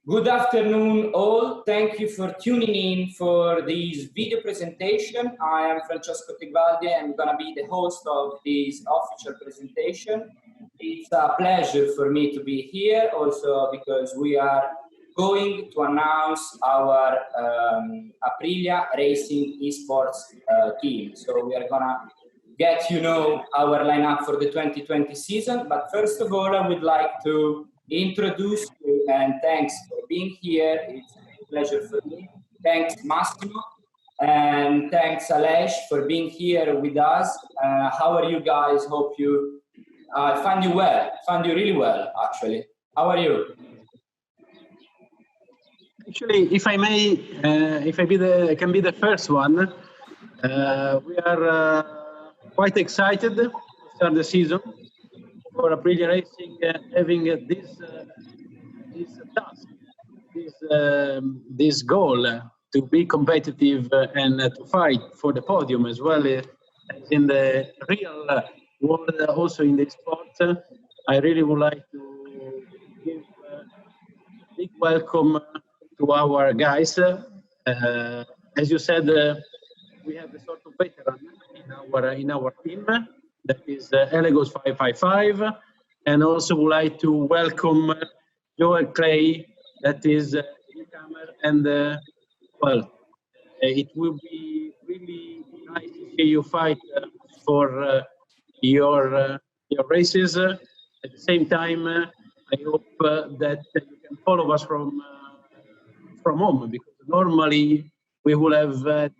Good afternoon, all. Thank you for tuning in for this video presentation. I am Francesco Tebaldi. I'm going to be the host of this official presentation. It's a pleasure for me to be here, also because we are going to announce our Aprilia Racing eSports team. So we are going to get our lineup for the 2020 season. But first of all, I would like to introduce you, and thanks for being here. It's a pleasure for me. Thanks, Massimo, and thanks, Aleix, for being here with us. How are you guys? Hope you find you well. Find you really well, actually. How are you? Actually, if I may, can be the first one. We are quite excited to start the season for Aprilia Racing, having this task, this goal to be competitive and to fight for the podium as well as in the real world, also in the sport. I really would like to give a big welcome to our guys. As you said, we have a sort of veteran in our team, that is Elegos 555, and also would like to welcome Joel Clay, that is newcomer, and well, it will be really nice to see you fight for your races. At the same time, I hope that you can follow us from home, because normally we will have had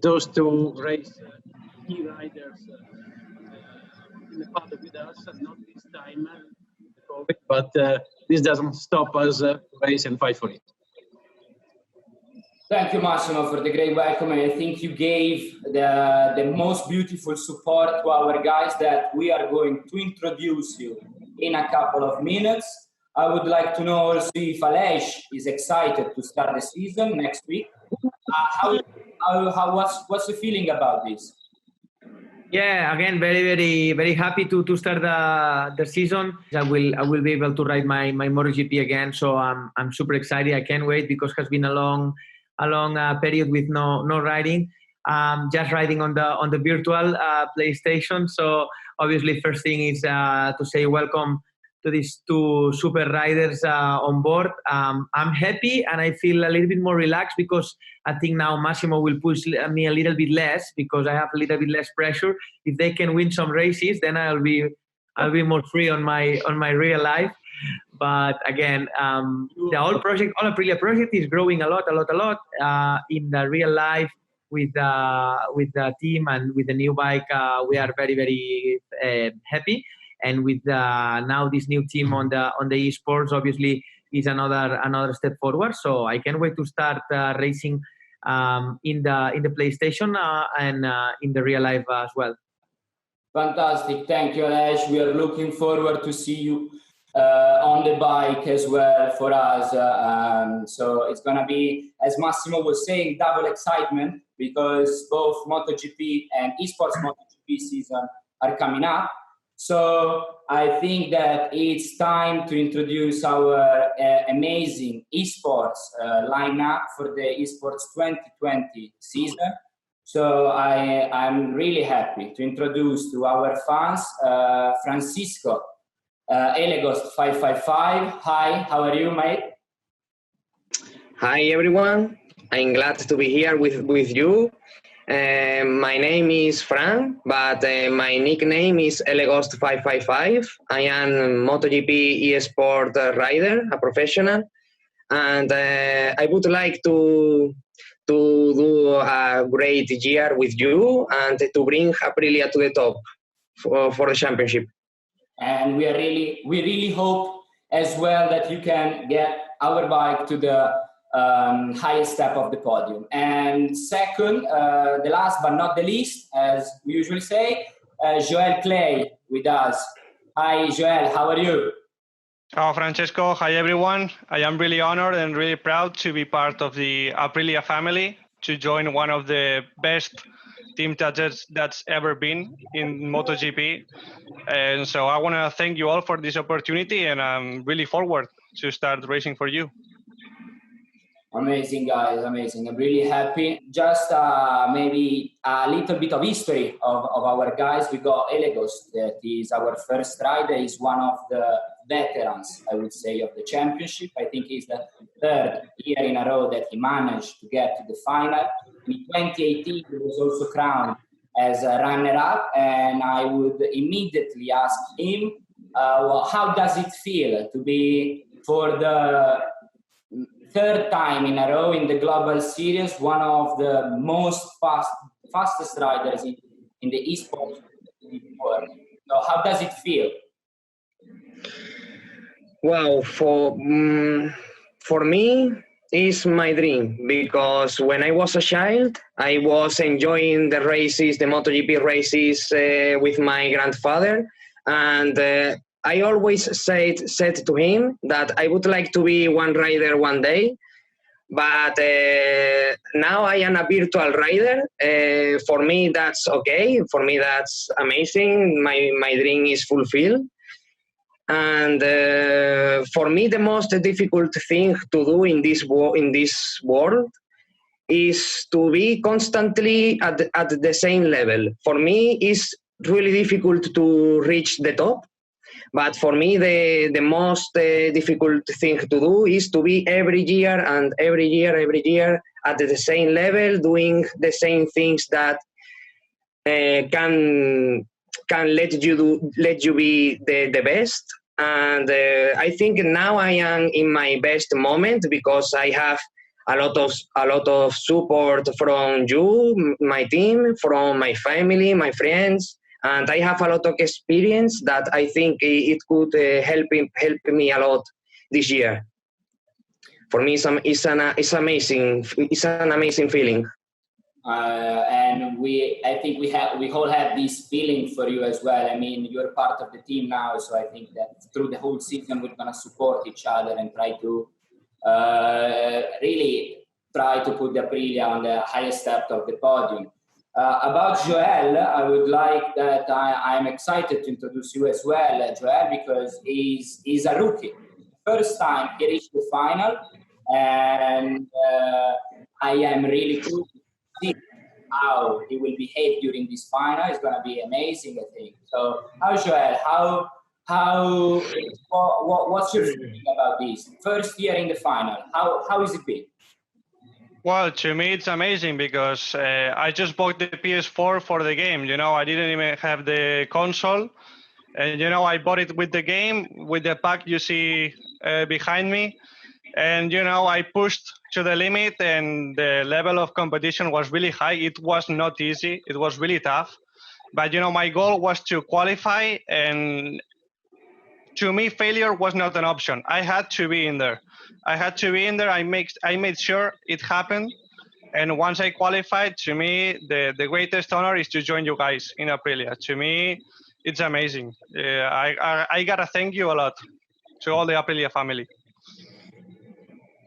those two race key riders in the paddock with us, not this time, but this doesn't stop us to race and fight for it. Thank you, Massimo, for the great welcome. And I think you gave the most beautiful support to our guys that we are going to introduce you in a couple of minutes. I would like to know also if Aleix is excited to start the season next week. What's the feeling about this? Yeah, again, very happy to start the season. I will be able to ride my MotoGP again, so I'm super excited. I can't wait, because it has been a long period with no riding. Just riding on the virtual PlayStation. So obviously, first thing is to say welcome to these two super riders on board. I'm happy, and I feel a little bit more relaxed, because I think now Massimo will push me a little bit less, because I have a little bit less pressure. If they can win some races, then I'll be more free on my real life. But again, the whole Aprilia project is growing a lot in the real life with the team and with the new bike. We are very happy. And with now this new team on the eSports, obviously, is another step forward. So I can't wait to start racing in the PlayStation and in the real life as well. Fantastic, thank you, Aleix. We are looking forward to see you on the bike as well for us. So it's gonna be, as Massimo was saying, double excitement, because both MotoGP and eSports MotoGP season are coming up. So I think that it's time to introduce our amazing eSports lineup for the eSports 2020 season. So I'm really happy to introduce to our fans Francisco Elegos 555. Hi, how are you, mate? Hi, everyone. I'm glad to be here with you. My name is Fran, but my nickname is Elegos 555. I am MotoGP eSport rider, a professional, and I would like to do a great year with you and to bring Aprilia to the top for the championship. And we really hope as well that you can get our bike to the highest step of the podium. And second, the last but not the least, as we usually say, Joel Clay with us. Hi, Joel, how are you? Oh, Francesco, hi everyone. I am really honored and really proud to be part of the Aprilia family, to join one of the best team that's ever been in MotoGP. And so I want to thank you all for this opportunity, and I'm really forward to start racing for you. Amazing, guys, amazing. I'm really happy. Just maybe a little bit of history of our guys. We got Elegos, that is our first rider. He's one of the veterans, I would say, of the championship. I think he's the third year in a row that he managed to get to the final. In 2018, he was also crowned as a runner-up, and I would immediately ask him, well, how does it feel to be, for the third time in a row in the global series, one of the most fastest riders in the eSport world? So how does it feel? Well, for me, it's my dream, because when I was a child, I was enjoying the races, the MotoGP races with my grandfather, and I always said to him that I would like to be one rider one day, but now I am a virtual rider. For me, that's okay. For me, that's amazing. My dream is fulfilled. And for me, the most difficult thing to do in this world is to be constantly at the same level. For me, it's really difficult to reach the top. But for me, the most difficult thing to do is to be every year at the same level, doing the same things that can let you be the best. And I think now I am in my best moment, because I have a lot of support from you, my team, from my family, my friends. And I have a lot of experience that I think it could help me a lot this year. For me, it's an amazing feeling. And I think we all have this feeling for you as well. I mean, you're part of the team now, so I think that through the whole season we're gonna support each other and try to really try to put the Aprilia on the highest step of the podium. About Joel, I would like that I'm excited to introduce you as well, Joel, because he's a rookie. First time he reached the final, and I am really curious to see how he will behave during this final. It's going to be amazing, I think. So, how's Joel? What's your feeling about this? First year in the final, how is it been? Well, to me, it's amazing, because I just bought the PS4 for the game. You know, I didn't even have the console. And, you know, I bought it with the game, with the pack you see behind me. And, you know, I pushed to the limit, and the level of competition was really high. It was not easy. It was really tough. But, you know, my goal was to qualify. And to me, failure was not an option. I had to be in there. I made sure it happened. And once I qualified, to me, the greatest honor is to join you guys in Aprilia. To me, it's amazing. I got to thank you a lot, to all the Aprilia family.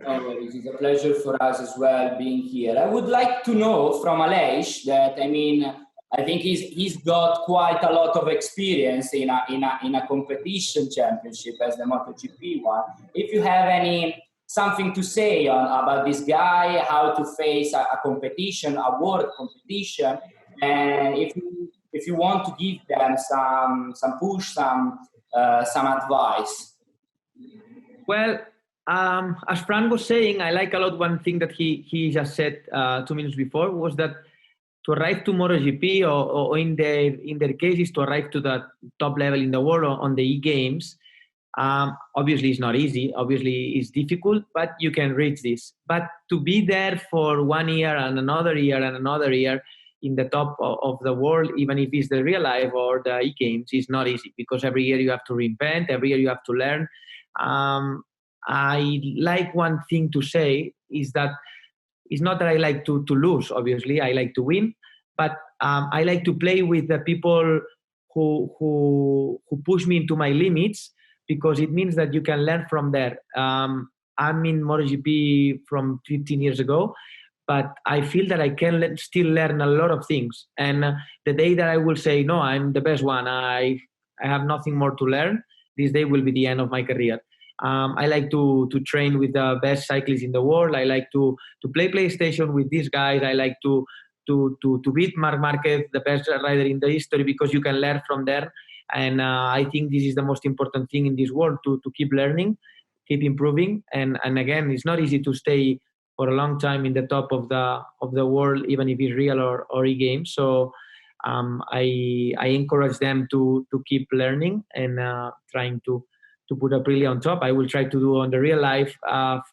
Oh, it is a pleasure for us as well being here. I would like to know from Aleix that, I mean, I think he's got quite a lot of experience in a competition championship as the MotoGP one. If you have something to say about this guy, how to face a competition, a world competition, and if you want to give them some push, some advice. Well, as Frank was saying, I like a lot one thing that he just said 2 minutes before, was that to arrive to MotoGP or in their case is to arrive to the top level in the world on the e-games. Obviously, it's not easy. Obviously, it's difficult, but you can reach this. But to be there for 1 year and another year and another year in the top of the world, even if it's the real life or the e-games, is not easy, because every year you have to reinvent, every year you have to learn. I like one thing to say is that it's not that I like to lose, obviously. I like to win, but I like to play with the people who push me into my limits, because it means that you can learn from there. I'm in MotoGP from 15 years ago, but I feel that I can still learn a lot of things. And the day that I will say, no, I'm the best one, I have nothing more to learn, this day will be the end of my career. I like to train with the best cyclists in the world. I like to play PlayStation with these guys. I like to beat Marc Marquez, the best rider in the history, because you can learn from there. And I think this is the most important thing in this world, to keep learning, keep improving. And again, it's not easy to stay for a long time in the top of the world, even if it's real or e-game. So I encourage them to keep learning and trying to put Aprilia on top. I will try to do on the real life,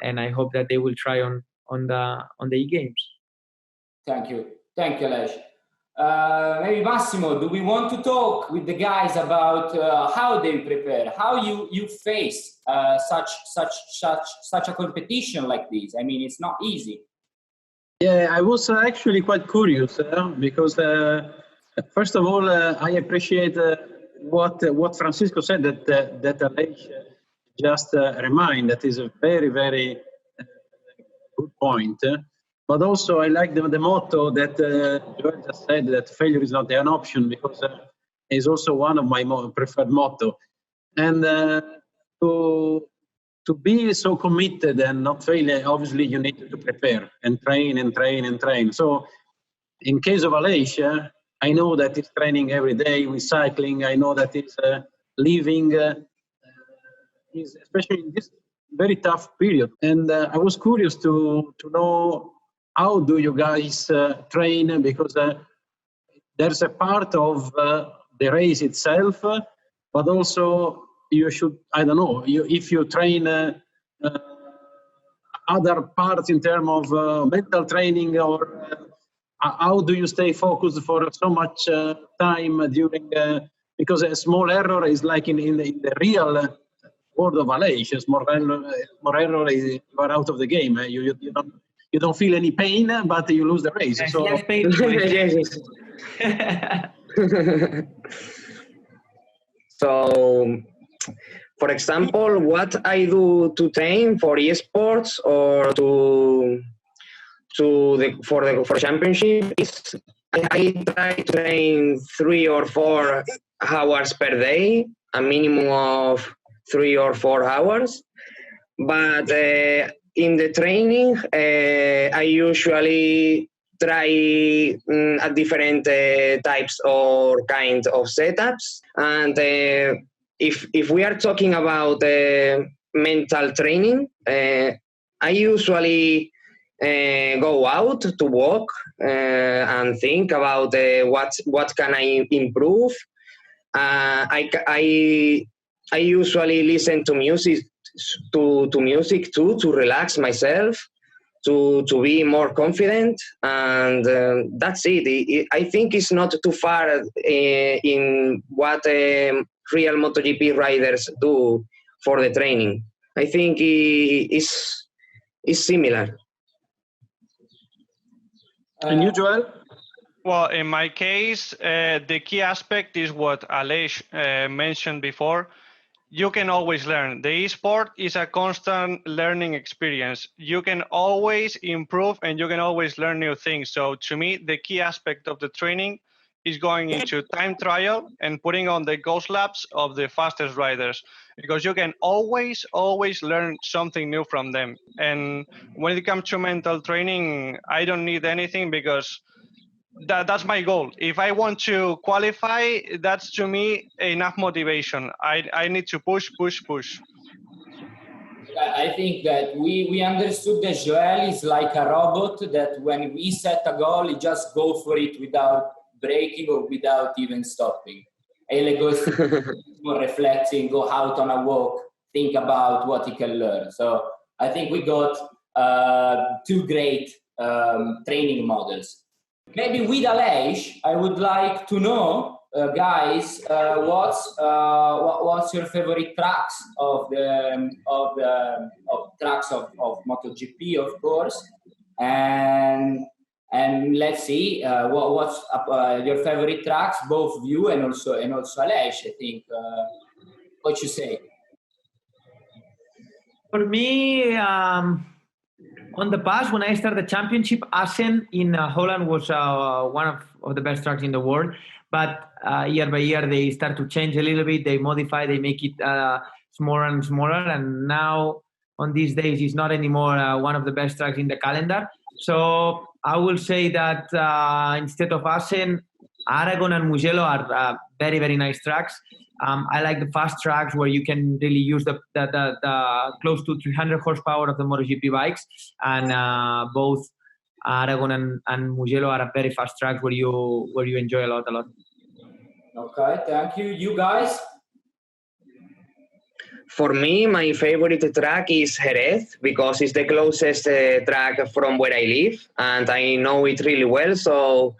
and I hope that they will try on the e-games. Thank you, Aleix. Maybe Massimo, do we want to talk with the guys about how they prepare, how you face such a competition like this? I mean, it's not easy. Yeah, I was actually quite curious because first of all, I appreciate what Francisco said, that Aleix just remind, that is a very, very good point. But also, I like the motto that Joel just said, that failure is not an option, because it's also one of my preferred motto. And to be so committed and not fail, obviously you need to prepare and train and train and train. So in case of Aleix, I know that he's training every day with cycling. I know that he's living, especially in this very tough period. And I was curious to know, how do you guys train? Because there's a part of the race itself, but also you should, I don't know, if you train other parts in terms of mental training, or how do you stay focused for so much time during, because a small error is like in the real world of Aleix, a small error is you are out of the game. You don't feel any pain, but you lose the race. Yes, so less pain. So, for example, what I do to train for eSports or for championship is I try to train 3 or 4 hours per day, a minimum of 3 or 4 hours. But in the training, I usually try a different types or kind of setups. And if we are talking about mental training, I usually go out to walk and think about what can I improve. I usually listen to music music too, to relax myself, to be more confident, and that's it. I think it's not too far in what real MotoGP riders do for the training. I think it's similar. And you, Joel? Well, in my case, the key aspect is what Aleix mentioned before. You can always learn. The eSport is a constant learning experience. You can always improve and you can always learn new things. So to me, the key aspect of the training is going into time trial and putting on the ghost laps of the fastest riders, because you can always learn something new from them. And when it comes to mental training, I don't need anything, because that's my goal. If I want to qualify, that's to me enough motivation. I need to push. I think that we understood that Joel is like a robot, that when we set a goal, he just go for it without breaking or without even stopping. Ele goes more reflecting, go out on a walk, think about what he can learn. So I think we got 2 great training models. Maybe with Aleix, I would like to know, guys, what's your favorite tracks of tracks of MotoGP, of course, and let's see what's your favorite tracks, both you and also Aleix. I think what you say. For me, on the past, when I started the championship, Assen in Holland was one of the best tracks in the world. But year by year, they start to change a little bit. They modify, they make it smaller and smaller, and now on these days it's not anymore one of the best tracks in the calendar. So I will say that instead of Assen, Aragon and Mugello are very, very nice tracks. I like the fast tracks where you can really use the close to 300 horsepower of the MotoGP bikes, and both Aragon and Mugello are very fast tracks where you enjoy a lot. Okay, thank you. You guys? For me, my favorite track is Jerez because it's the closest track from where I live, and I know it really well. So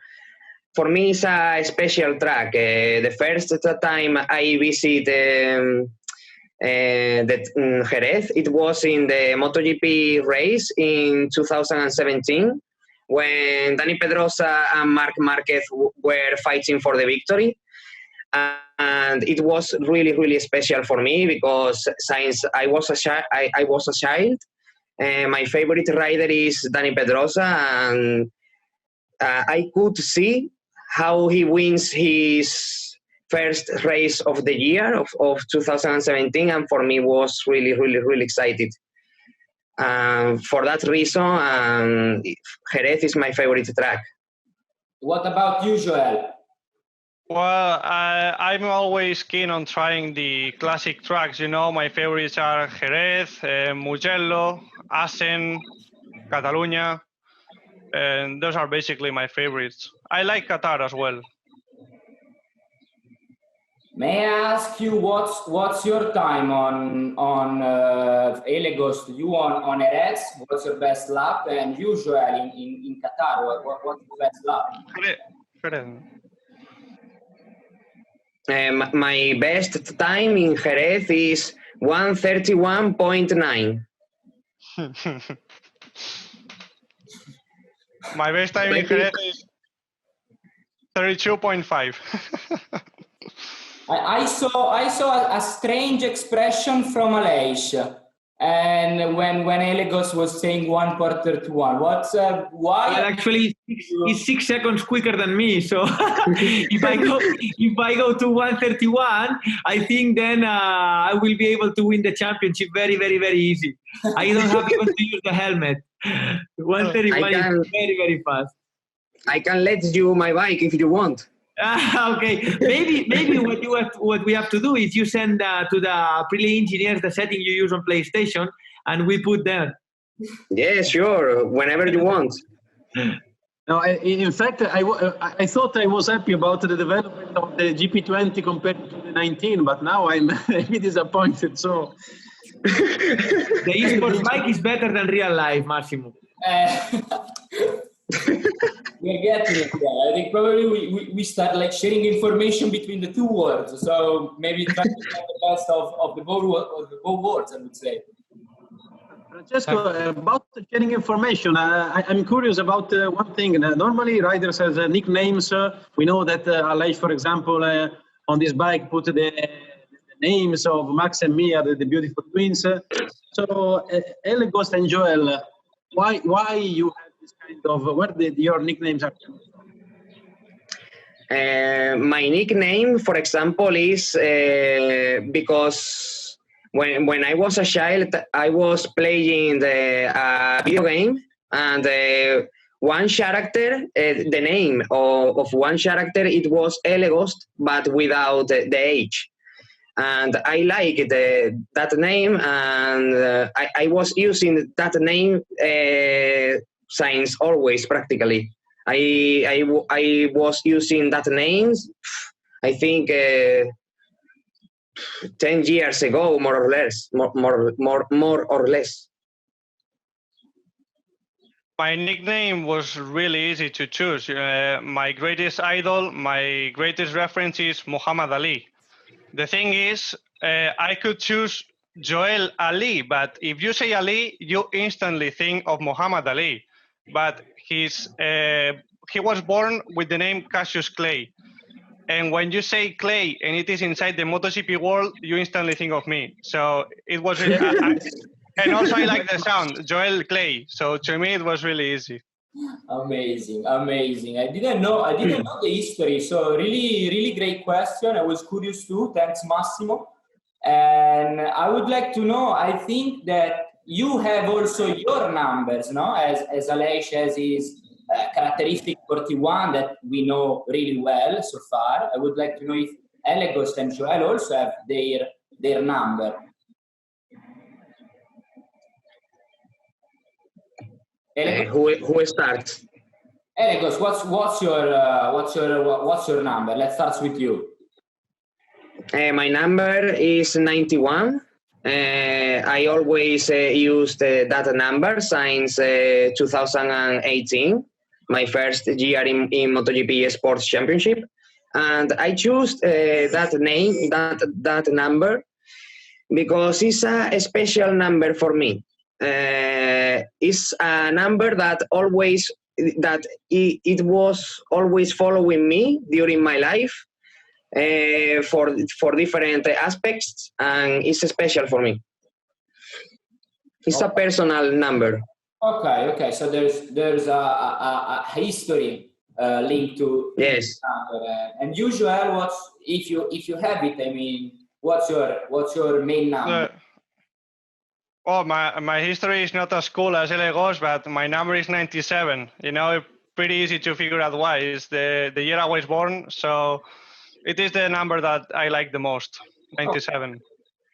for me, it's a special track. The first time I visit Jerez, it was in the MotoGP race in 2017 when Dani Pedrosa and Marc Marquez were fighting for the victory. And it was really, really special for me because since I was a child, my favorite rider is Dani Pedrosa, and I could see how he wins his first race of the year of 2017, and for me was really, really, really excited. For that reason, Jerez is my favorite track. What about you, Joel? Well, I'm always keen on trying the classic tracks. You know, my favorites are Jerez, Mugello, Assen, Catalunya, and those are basically my favorites. I like Qatar as well. May I ask you what's your time on Elegos? You on Jerez? What's your best lap? And you, Joel, in Qatar, what's your best lap? My best time in Jerez is 1:31.9. My best time in Jerez is 32.5. I saw a strange expression from Aleix, and when Elegos was saying 1:31, what's why? Well, actually, he's 6 seconds quicker than me. So if I go to 1:31, I think then I will be able to win the championship very, very, very easy. I don't have even to use the helmet. 1:31 is very, very fast. I can let you my bike if you want. Okay, maybe what we have to do is you send to the Aprilia engineers the setting you use on PlayStation, and we put there. Yeah, sure. Whenever you want. No, in fact, I thought I was happy about the development of the GP20 compared to the 19, but now I'm a bit disappointed. So the eSport bike is better than real life, Massimo. We're getting it. Yeah. I think probably we start like sharing information between the two worlds. So maybe try to get the best of the both worlds, I would say. Francesco, about sharing information, I'm curious about one thing. Normally, riders have nicknames. We know that Aleix, for example, on this bike put the names of Max and Mia, the beautiful twins. So, Elegos and Joel, why you have this kind of, where your nicknames are coming from? My nickname, for example, is because when I was a child, I was playing a video game, and one character, the name of one character, it was Elegost, but without the H. And I liked that name, and I was using that name since always, practically. I was using that name, I think, 10 years ago, more or less. My nickname was really easy to choose. My greatest idol, my greatest reference is Muhammad Ali. The thing is, I could choose Joel Ali, but if you say Ali, you instantly think of Muhammad Ali. But he was born with the name Cassius Clay. And when you say Clay and it is inside the MotoGP world, you instantly think of me. So it was really, and also I like the sound, Joel Clay. So to me, it was really easy. Amazing. I didn't know the history. So really, really great question. I was curious too. Thanks, Massimo. And I would like to know, I think that you have also your numbers, no? As Aleix has his characteristic 41 that we know really well so far. I would like to know if Elegos and Joel also have their number. Who starts? Elegos, what's your number? Let's start with you. My number is 91. I always used that number since 2018, my first year in MotoGP eSports Championship, and I chose that number because it's a special number for me. It's a number that it was always following me during my life. For different aspects, and it's special for me. It's a personal number. Okay. So there's a history linked to yes. Number. And usual, if you have it? I mean, what's your main number? My history is not as cool as Elegos, but my number is 97. You know, pretty easy to figure out why. It's the year I was born, so. It is the number that I like the most, 97.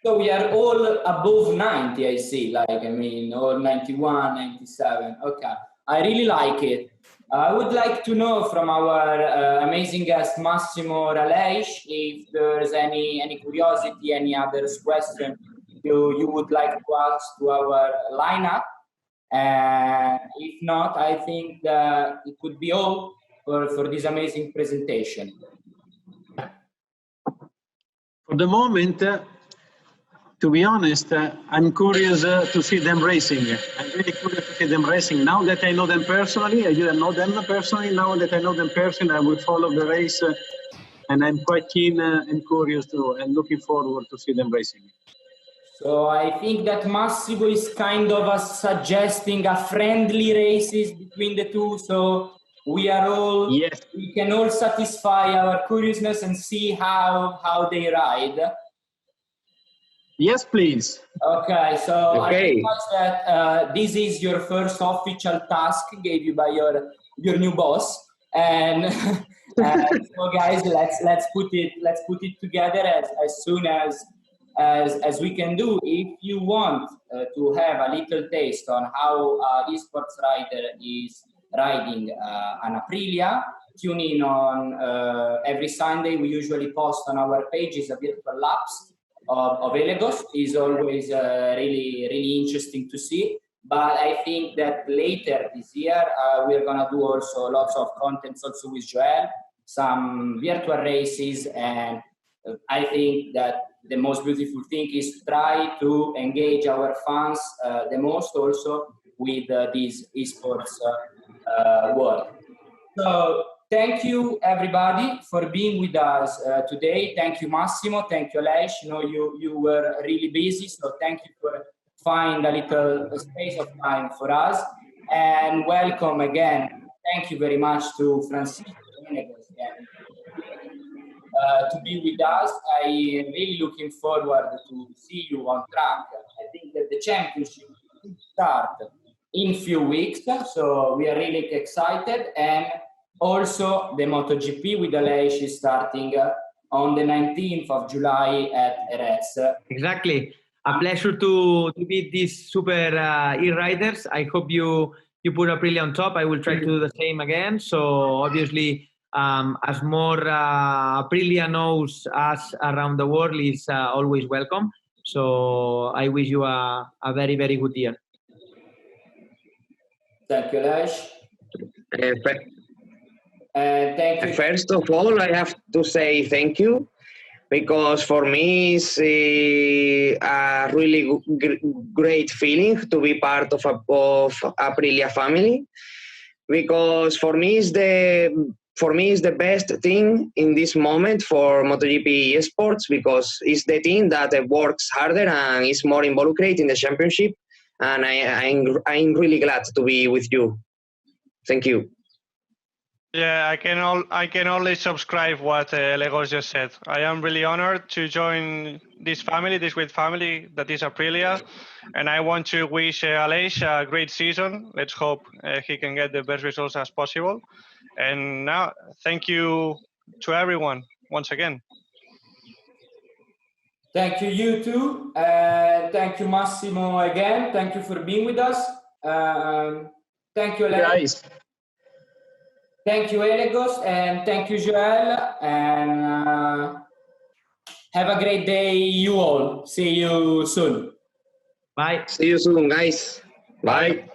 So we are all above 90, I see. Or 91, 97. Okay, I really like it. I would like to know from our amazing guest, Massimo Raleix, if there's any curiosity, any other question you would like to ask to our lineup. And if not, I think that it could be all for this amazing presentation. For the moment, to be honest, I'm curious to see them racing. I'm really curious to see them racing. Now that I know them personally, I didn't know them personally. Now that I know them personally, I will follow the race, and I'm quite keen and curious and looking forward to see them racing. So I think that Massimo is kind of suggesting a friendly races between the two. So we can all satisfy our curiousness and see how they ride. Yes, please. Okay, so I think that this is your first official task gave you by your new boss, and so guys, let's put it together as soon as we can do. If you want to have a little taste on how esports rider is riding an Aprilia, tune in on every Sunday. We usually post on our pages a virtual laps of Elegos. Is always really interesting to see. But I think that later this year we're gonna do also lots of content also with Joel, some virtual races, and I think that the most beautiful thing is try to engage our fans the most also with this esports world. So thank you everybody for being with us today. Thank you Massimo, thank you Aleix. You were really busy, so thank you for finding a little space of time for us. And welcome again. Thank you very much to Francisco to be with us. I am really looking forward to see you on track. I think that the championship will start in few weeks, so we are really excited. And also the MotoGP with Aleix is starting on the 19th of July at Jerez. Exactly. A pleasure to meet these super e-riders. I hope you put Aprilia on top. I will try to do the same again. So obviously, as more Aprilia knows us around the world is always welcome. So I wish you a very, very good year. Thank you, Aleix. Thank you. First of all, I have to say thank you, because for me it's a really great feeling to be part of Aprilia family, because for me is the best thing in this moment for MotoGP eSports, because it's the team that works harder and is more involved in the championship, and I'm really glad to be with you. Thank you. Yeah, I can only subscribe what Legos just said. I am really honored to join this family, this great family that is Aprilia. And I want to wish Aleix a great season. Let's hope he can get the best results as possible. And now, thank you to everyone once again. Thank you, you too. Thank you, Massimo, again. Thank you for being with us. Thank you, Alex. Guys. Thank you, Elegos, and thank you, Joel. And have a great day, you all. See you soon. Bye. See you soon, guys. Bye.